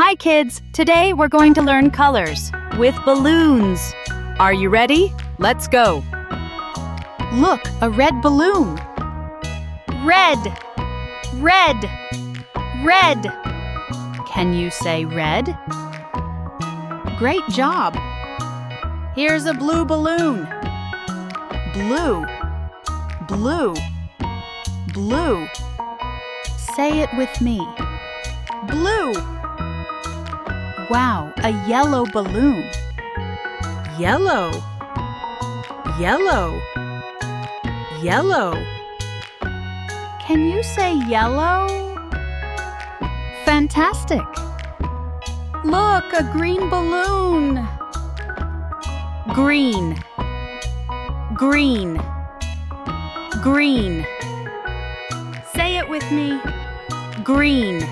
Hi kids, today we're going to learn colors with balloons. Are you ready? Let's go. Look, a red balloon. Red, red, red. Can you say red? Great job. Here's a blue balloon. Blue, blue, blue. Say it with me. Blue. Wow, a yellow balloon. Yellow, yellow, yellow. Can you say yellow? Fantastic. Look, a green balloon. Green, green, green. Say it with me. Green.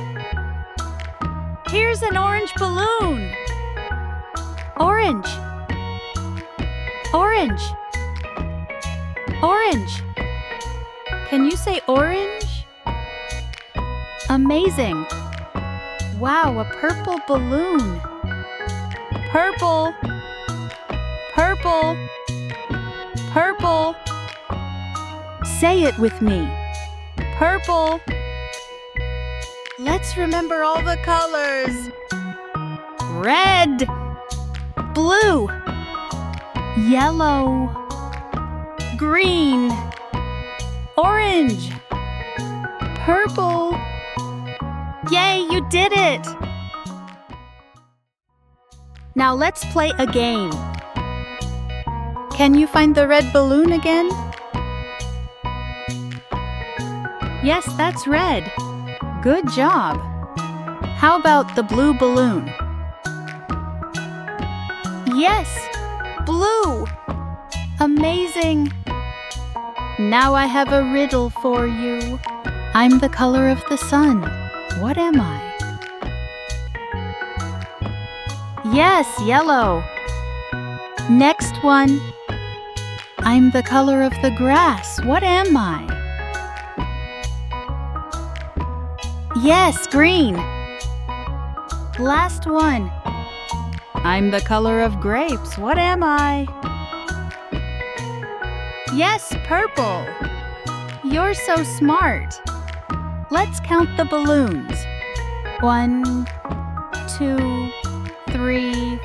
Here's an orange balloon. Orange, orange, orange. Can you say orange? Amazing. Wow, a purple balloon. Purple, purple, purple. Say it with me. Purple. Let's remember all the colors. Red, blue, yellow, green, orange, purple. Yay, you did it! Now let's play a game. Can you find the red balloon again? Yes, that's red. Good job. How about the blue balloon? Yes, blue. Amazing. Now I have a riddle for you. I'm the color of the sun. What am I? Yes, yellow. Next one. I'm the color of the grass. What am I? Yes, green. Last one. I'm the color of grapes. What am I? Yes, purple. You're so smart. Let's count the balloons. 1, 2, 3,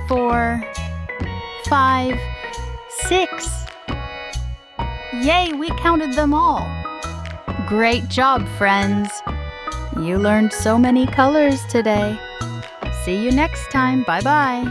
4, 5, 6. Yay, we counted them all. Great job, friends. You learned so many colors today. See you next time. Bye-bye.